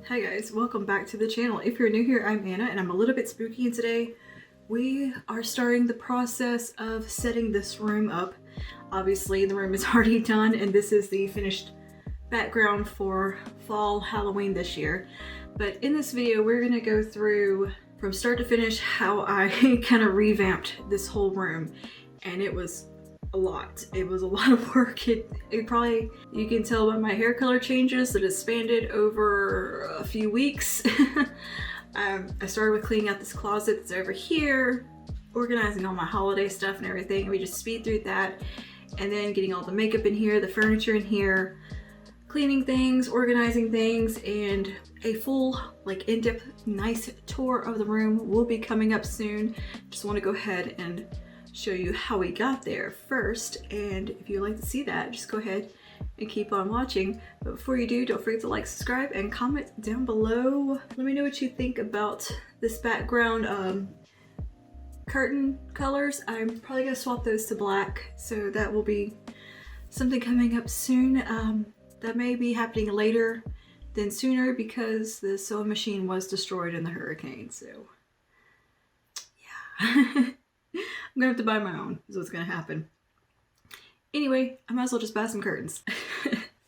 Hi guys, welcome back to the channel. If you're new here, I'm Anna and I'm a little bit spooky, and today we are starting the process of setting this room up. Obviously the room is already done and this is the finished background for fall Halloween this year. But in this video we're going to go through from start to finish how I kind of revamped this whole room, and it was a lot. It was a lot of work. It probably, you can tell by my hair color changes that it spanned over a few weeks. I started with cleaning out this closet that's over here, organizing all my holiday stuff and everything, and we just speed through that, and then getting all the makeup in here, the furniture in here, cleaning things, organizing things, and a full like in-depth nice tour of the room will be coming up soon. Just want to go ahead and show you how we got there first, and if you'd like to see that, just go ahead and keep on watching. But before you do, don't forget to like, subscribe, and comment down below. Let me know what you think about this background curtain colors. I'm probably gonna swap those to black, so that will be something coming up soon. That may be happening later than sooner because the sewing machine was destroyed in the hurricane, so yeah. I'm gonna have to buy my own, is what's gonna happen. Anyway, I might as well just buy some curtains.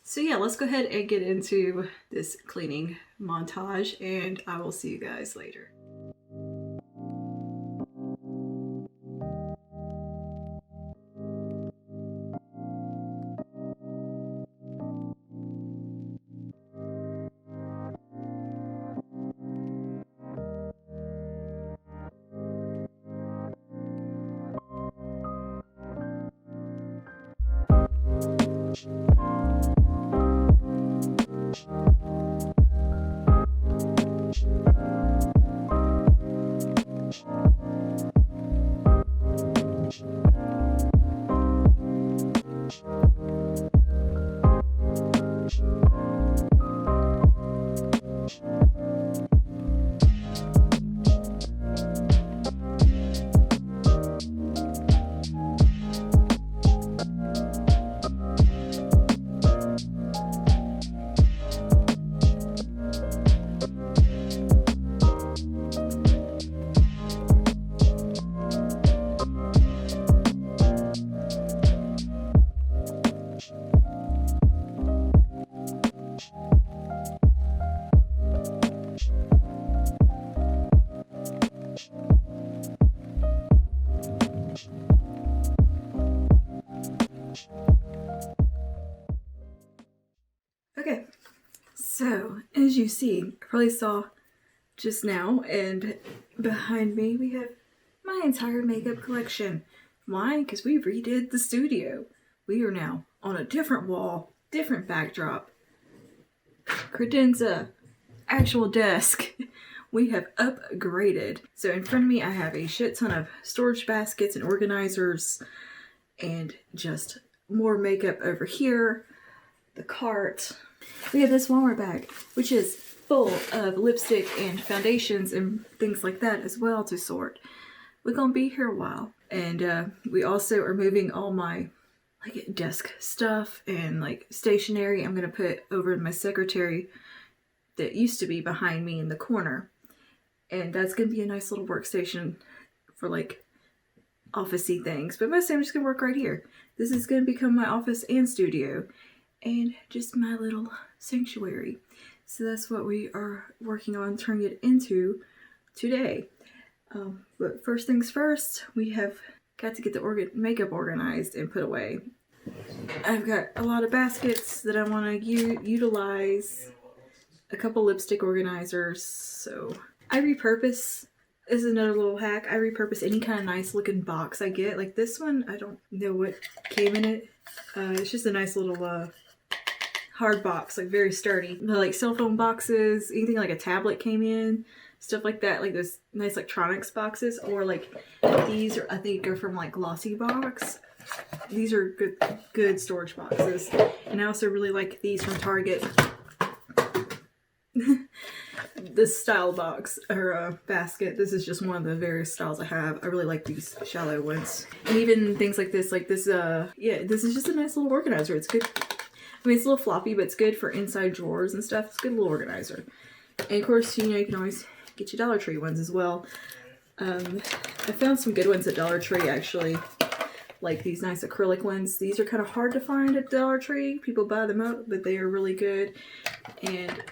So yeah, let's go ahead and get into this cleaning montage, and I will see you guys later. Okay, so as you see, I probably saw just now, and behind me we have my entire makeup collection. Why? Because we redid the studio. We are now on a different wall, different backdrop, credenza, actual desk. We have upgraded. So in front of me I have a shit ton of storage baskets and organizers, and just more makeup over here. The cart. We have this Walmart bag, which is full of lipstick and foundations and things like that as well to sort. We're gonna be here a while. And we also are moving all my like desk stuff and like stationery. I'm gonna put over in my secretary that used to be behind me in the corner. And that's gonna be a nice little workstation for like office-y things. But mostly I'm just gonna work right here. This is gonna become my office and studio, and just my little sanctuary. So that's what we are working on turning it into today. But first things first, we have got to get the makeup organized and put away. I've got a lot of baskets that I want to utilize, a couple lipstick organizers. So I repurpose, this is another little hack, I repurpose any kind of nice looking box I get. Like this one, I don't know what came in it. It's just a nice little hard box, like very sturdy. Like cell phone boxes, anything like a tablet came in, stuff like that, like those nice electronics boxes, or like these are, I think are from like Glossy Box. These are good storage boxes. And I also really like these from Target. This style box or basket. This is just one of the various styles I have. I really like these shallow ones. And even things like this, yeah, this is just a nice little organizer. It's good. I mean, it's a little floppy, but it's good for inside drawers and stuff. It's a good little organizer. And of course, you know, you can always get your Dollar Tree ones as well. I found some good ones at Dollar Tree actually. Like these nice acrylic ones. These are kind of hard to find at Dollar Tree. People buy them out, but they are really good. And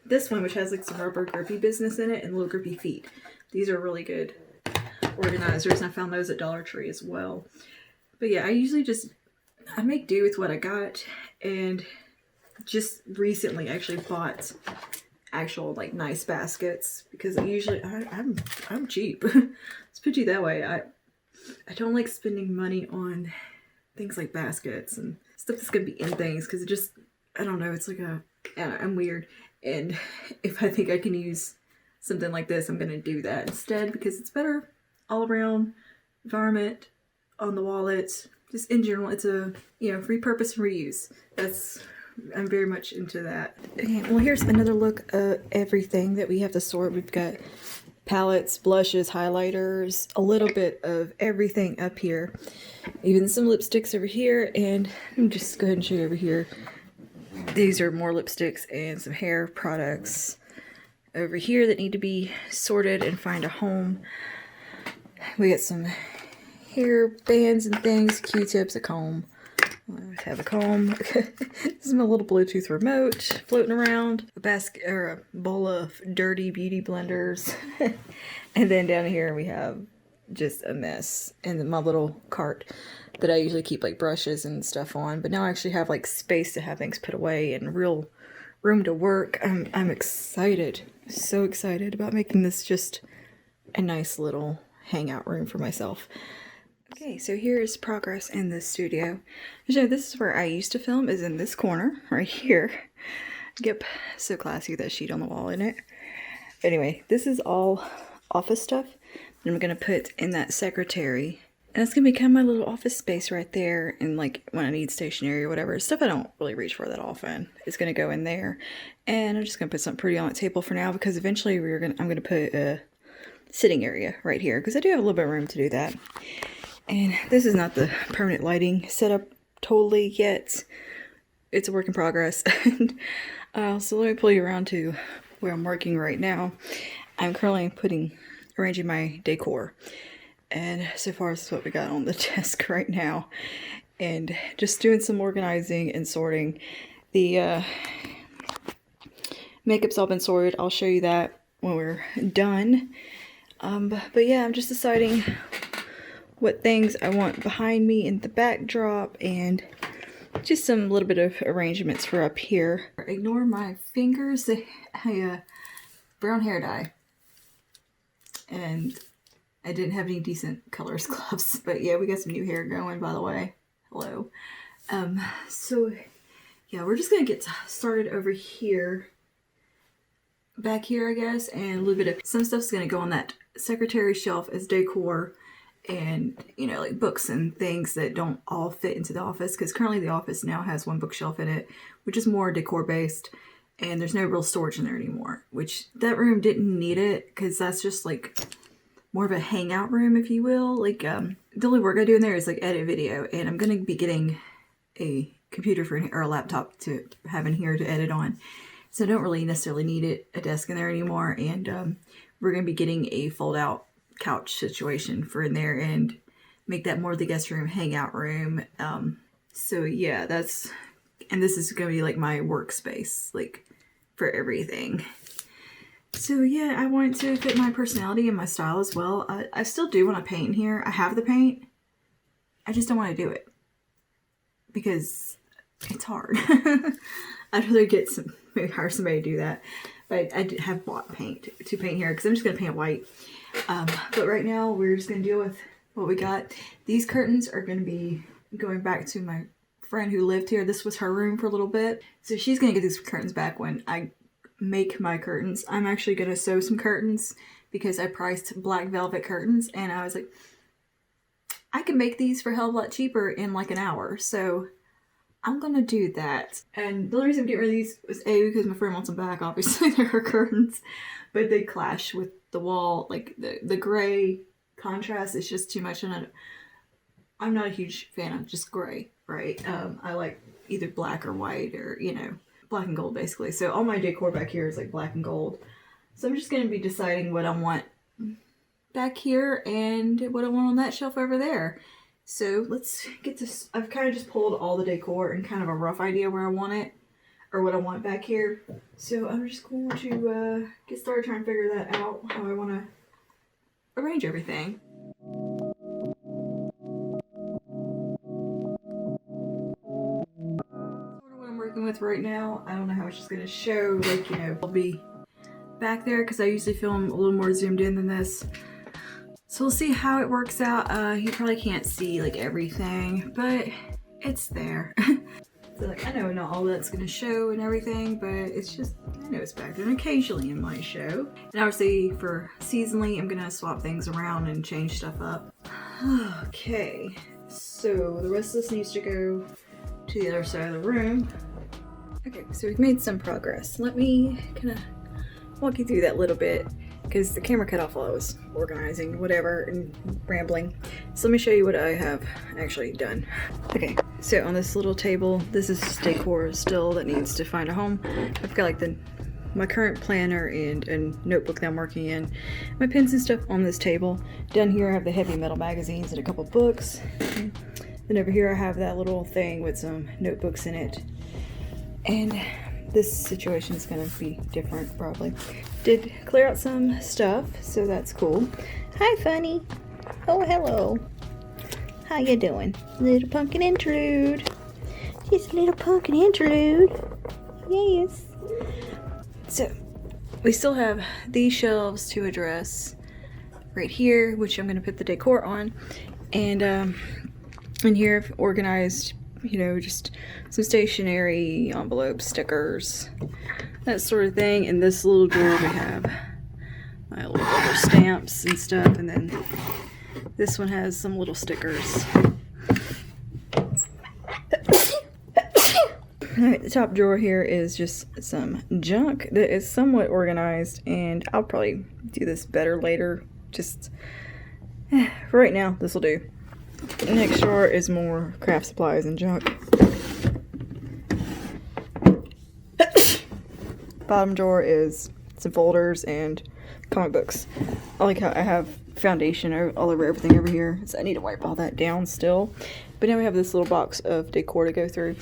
this one, which has like some rubber grippy business in it and little grippy feet. These are really good organizers, and I found those at Dollar Tree as well. But yeah, I usually I make do with what I got, and just recently actually bought actual like nice baskets because usually I'm cheap. Let's put it that way. I don't like spending money on things like baskets and stuff that's gonna be in things because it just, I don't know, it's like I'm weird. And if I think I can use something like this, I'm gonna do that instead because it's better all around environment, on the wallet, just in general. It's a, you know, repurpose and reuse. I'm very much into that. Okay, well, here's another look at everything that we have to sort. We've got palettes, blushes, highlighters, a little bit of everything up here. Even some lipsticks over here, and let me just go ahead and show you over here. These are more lipsticks and some hair products over here that need to be sorted and find a home. We got some hair bands and things, Q-tips, a comb. I always have a comb. This is my little Bluetooth remote floating around. A basket or a bowl of dirty beauty blenders. And then down here we have just a mess. And then my little cart that I usually keep like brushes and stuff on. But now I actually have like space to have things put away and real room to work. I'm excited. So excited about making this just a nice little hangout room for myself. Okay, so here's progress in the studio. So this is where I used to film, is in this corner right here. Yep, so classy, that sheet on the wall, isn't it? Anyway, this is all office stuff that I'm gonna put in that secretary. And it's gonna become my little office space right there. And like when I need stationery or whatever, stuff I don't really reach for that often, is gonna go in there. And I'm just gonna put something pretty on the table for now because eventually I'm gonna put a sitting area right here because I do have a little bit of room to do that. And this is not the permanent lighting setup totally yet. It's a work in progress. And so let me pull you around to where I'm working right now. I'm currently arranging my decor. And so far this is what we got on the desk right now. And just doing some organizing and sorting. The makeup's all been sorted. I'll show you that when we're done. But yeah, I'm just deciding what things I want behind me in the backdrop and just some little bit of arrangements for up here. Ignore my fingers. I brown hair dye. And I didn't have any decent colors gloves. But yeah, we got some new hair going, by the way. Hello. So yeah, we're just gonna get started over here. Back here, I guess, and a little bit of some stuff's gonna go on that secretary shelf as decor. And, you know, like books and things that don't all fit into the office, because currently the office now has one bookshelf in it, which is more decor based, and there's no real storage in there anymore, which that room didn't need it because that's just like more of a hangout room, if you will. Like the only work I do in there is like edit video, and I'm gonna be getting a computer or a laptop to have in here to edit on, so I don't really necessarily need a desk in there anymore. And we're gonna be getting a fold out couch situation for in there and make that more of the guest room, hangout room. So yeah, and this is gonna be like my workspace, like for everything. So yeah, I want to fit my personality and my style as well. I still do want to paint in here. I have the paint. I just don't want to do it because it's hard. I'd rather maybe hire somebody to do that. But I have bought paint to paint here because I'm just gonna paint white. But right now we're just gonna deal with what we got. These curtains are gonna be going back to my friend who lived here. This was her room for a little bit. So she's gonna get these curtains back when I make my curtains. I'm actually gonna sew some curtains because I priced black velvet curtains and I was like, I can make these for a hell of a lot cheaper in like an hour. So I'm gonna do that. And the only reason I'm getting rid of these was because my friend wants them back, obviously. They're her curtains. But they clash with the wall. Like the gray contrast is just too much. And I'm not a huge fan of just gray, right? I like either black or white or, you know. black and gold basically. So all my decor back here is like black and gold. So I'm just going to be deciding what I want back here and what I want on that shelf over there. So let's get this. I've kind of just pulled all the decor and kind of a rough idea where I want it or what I want back here. So I'm just going to get started trying to figure that out, how I want to arrange everything. Sort of what I'm working with right now. I don't know how it's just going to show, like, you know, I'll be back there because I usually film a little more zoomed in than this. So we'll see how it works out. You probably can't see like everything, but it's there. So like, I know not all that's gonna show and everything, but it's just, I know it's back there, and occasionally it might show. And obviously for seasonally, I'm gonna swap things around and change stuff up. Okay, so the rest of this needs to go to the other side of the room. Okay, so we've made some progress. Let me kind of walk you through that little bit, because the camera cut off while I was organizing, whatever, and rambling. So let me show you what I have actually done. Okay, so on this little table, this is decor still that needs to find a home. I've got like my current planner and notebook that I'm working in, my pens and stuff on this table. Down here I have the heavy metal magazines and a couple books. Then over here I have that little thing with some notebooks in it. And this situation is going to be different, probably. Did clear out some stuff, so that's cool. Hi, Funny. Oh, hello. How you doing? Little pumpkin interlude. Just a little pumpkin interlude. Yes. So, we still have these shelves to address right here, which I'm going to put the decor on. And in here I've organized, you know, just some stationery, envelopes, stickers, that sort of thing. In this little drawer we have my little rubber stamps and stuff, and then this one has some little stickers. Alright, the top drawer here is just some junk that is somewhat organized, and I'll probably do this better later. Just for right now, this will do. The next drawer is more craft supplies and junk. Bottom drawer is some folders and comic books. I like how I have foundation all over everything over here, so I need to wipe all that down still. But now we have this little box of decor to go through.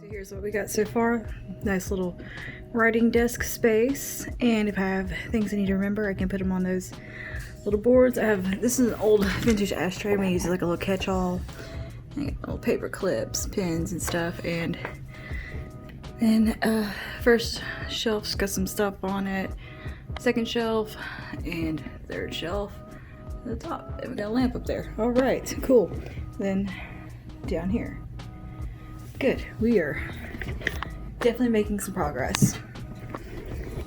Here's what we got so far. Nice little writing desk space, and if I have things I need to remember, I can put them on those little boards. This is an old vintage ashtray. I'm gonna use it like a little catch-all. Little paper clips, pens and stuff, and then first shelf's got some stuff on it. Second shelf and third shelf at the top. And we got a lamp up there. All right, cool. Then down here. Good, we are definitely making some progress.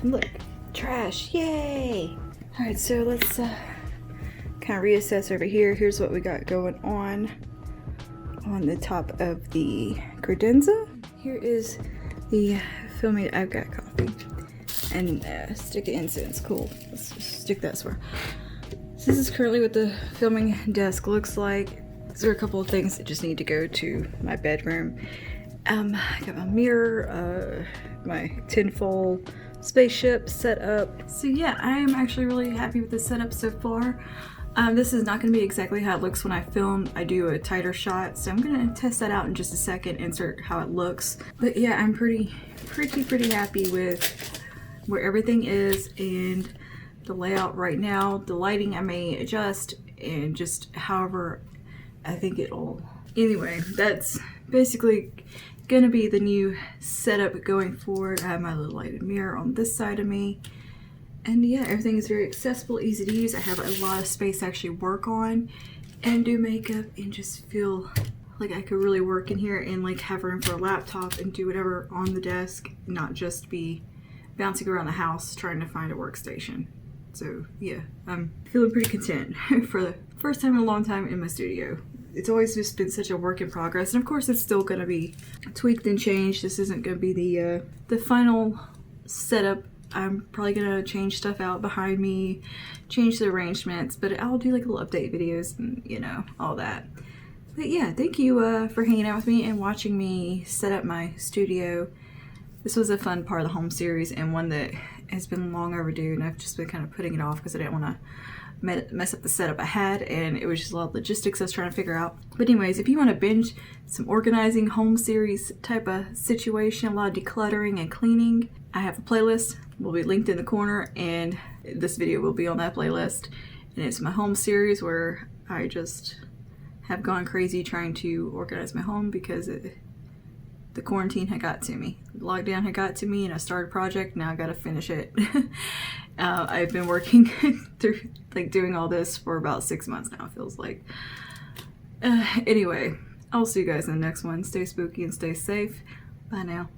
And look, trash, yay! All right, so let's kind of reassess over here. Here's what we got going on the top of the credenza. Here is the filming. I've got coffee and stick of incense. Cool, let's just stick that somewhere. So this is currently what the filming desk looks like. There are a couple of things that just need to go to my bedroom. I got my mirror, my tinfoil spaceship set up. So yeah, I am actually really happy with the setup so far. This is not going to be exactly how it looks when I film. I do a tighter shot, so I'm going to test that out in just a second, insert how it looks. But yeah, I'm pretty happy with where everything is and the layout right now. The lighting I may adjust, and just however I think it'll. Anyway, that's basically gonna be the new setup going forward. I have my little lighted mirror on this side of me, and yeah, everything is very accessible, easy to use. I have a lot of space to actually work on and do makeup and just feel like I could really work in here and like have room for a laptop and do whatever on the desk, not just be bouncing around the house trying to find a workstation. So yeah, I'm feeling pretty content for the first time in a long time in my studio. It's always just been such a work in progress, and of course it's still going to be tweaked and changed. This isn't going to be the final setup I'm probably gonna change stuff out behind me, change the arrangements, but I'll do like little update videos and, you know, all that. But yeah, thank you for hanging out with me and watching me set up my studio. This was a fun part of the home series and one that has been long overdue, and I've just been kind of putting it off because I didn't want to mess up the setup I had, and it was just a lot of logistics I was trying to figure out. But anyways, if you want to binge some organizing home series type of situation, a lot of decluttering and cleaning, I have a playlist, will be linked in the corner, and this video will be on that playlist. And it's my home series where I just have gone crazy trying to organize my home because the quarantine had got to me. The lockdown had got to me and I started a project, now I gotta finish it. I've been working through like doing all this for about 6 months now, it feels like. Anyway, I'll see you guys in the next one. Stay spooky and stay safe. Bye now.